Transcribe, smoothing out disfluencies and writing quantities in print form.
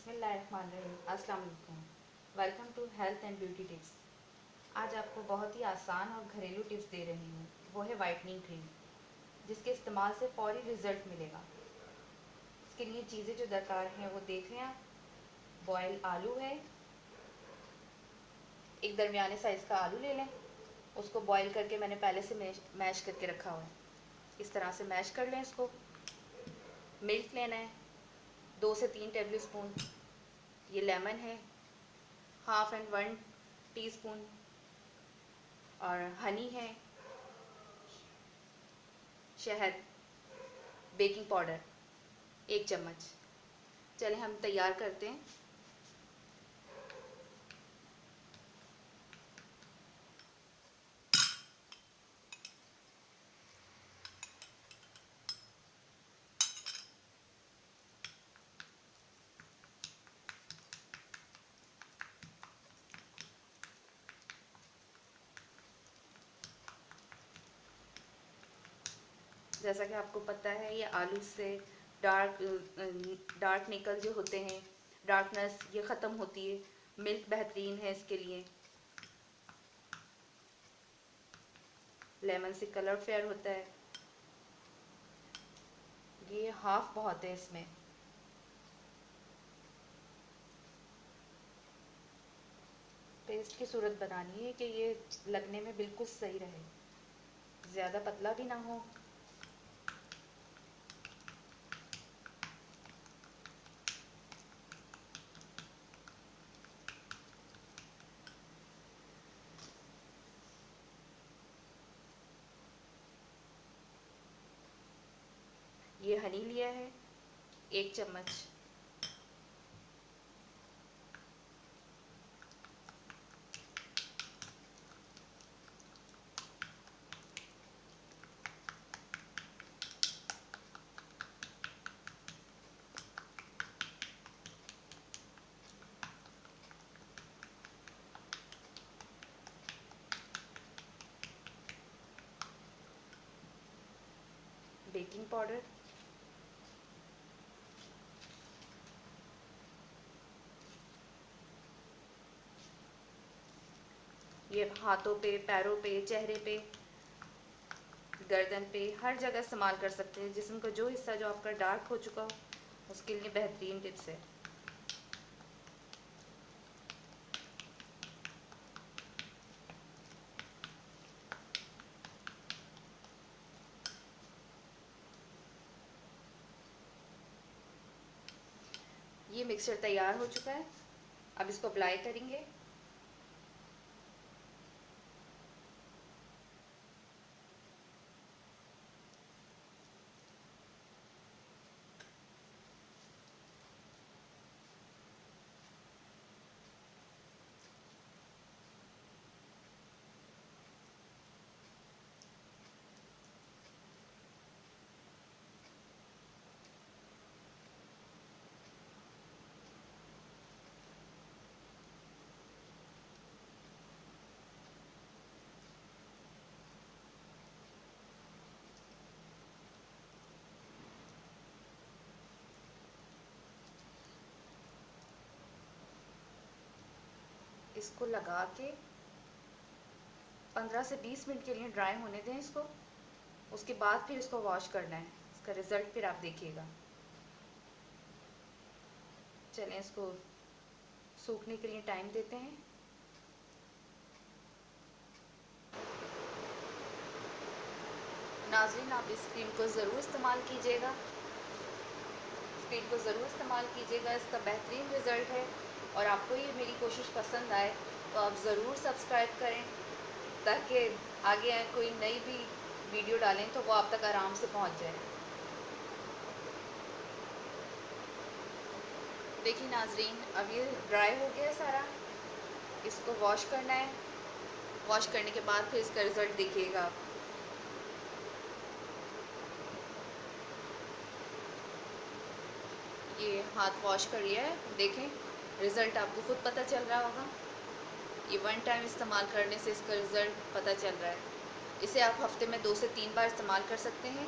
बिस्मिल्लाहिर्रहमानिर्रहीम। अस्सलाम वालेकुम। Welcome to health and beauty tips. आज आपको बहुत ही आसान और घरेलू टिप्स दे रही हूँ। वो है वाइटनिंग क्रीम, जिसके इस्तेमाल से फौरी रिज़ल्ट मिलेगा। इसके लिए चीज़ें जो दरकार हैं वो देख लें आप। बॉयल आलू है, एक दरमियाने साइज़ का आलू ले लें। उसको बॉयल करके मैंने पहले से मैश करके रखा हुआ है। इस तरह से मैश कर लें इसको। मिल्क लेना है 2 से 3 टेबल स्पून। ये लेमन है 1/2 टीस्पून। और हनी है, शहद, बेकिंग पाउडर 1 चम्मच। चलें हम तैयार करते हैं। जैसा कि आपको पता है, ये आलू से डार्क निकल जो होते हैं, डार्कनेस ये ख़त्म होती है। मिल्क बेहतरीन है इसके लिए। लेमन से कलर फेयर होता है। ये हाफ बहुत है इसमें। पेस्ट की सूरत बनानी है कि ये लगने में बिल्कुल सही रहे, ज़्यादा पतला भी ना हो। ये हनी लिया है 1 चम्मच। बेकिंग पाउडर, ये हाथों पे, पैरों पे, चेहरे पे, गर्दन पे, हर जगह इस्तेमाल कर सकते हैं। जिस्म का जो हिस्सा जो आपका डार्क हो चुका हो उसके लिए बेहतरीन टिप्स है। ये मिक्सचर तैयार हो चुका है। अब इसको अप्लाई करेंगे। इसको लगा के 15 से 20 मिनट के लिए ड्राई होने दें इसको। उसके बाद फिर इसको वॉश करना है। इसका रिज़ल्ट फिर आप देखिएगा। चलें इसको सूखने के लिए टाइम देते हैं। नाज़रीन, आप इस क्रीम को ज़रूर इस्तेमाल कीजिएगा। इस क्रीम को ज़रूर इस्तेमाल कीजिएगा, इसका बेहतरीन रिज़ल्ट है। और आपको ये मेरी कोशिश पसंद आए तो आप ज़रूर सब्सक्राइब करें, ताकि आगे कोई नई भी वीडियो डालें तो वो आप तक आराम से पहुंच जाए। देखिए नाज़रीन, अब ये ड्राई हो गया है सारा। इसको वॉश करना है। वॉश करने के बाद फिर इसका रिज़ल्ट देखिएगा आप। ये हाथ वॉश कर लिया है, देखें रिज़ल्ट आपको खुद पता चल रहा होगा। ये 1 टाइम इस्तेमाल करने से इसका रिज़ल्ट पता चल रहा है। इसे आप हफ्ते में 2 से 3 बार इस्तेमाल कर सकते हैं।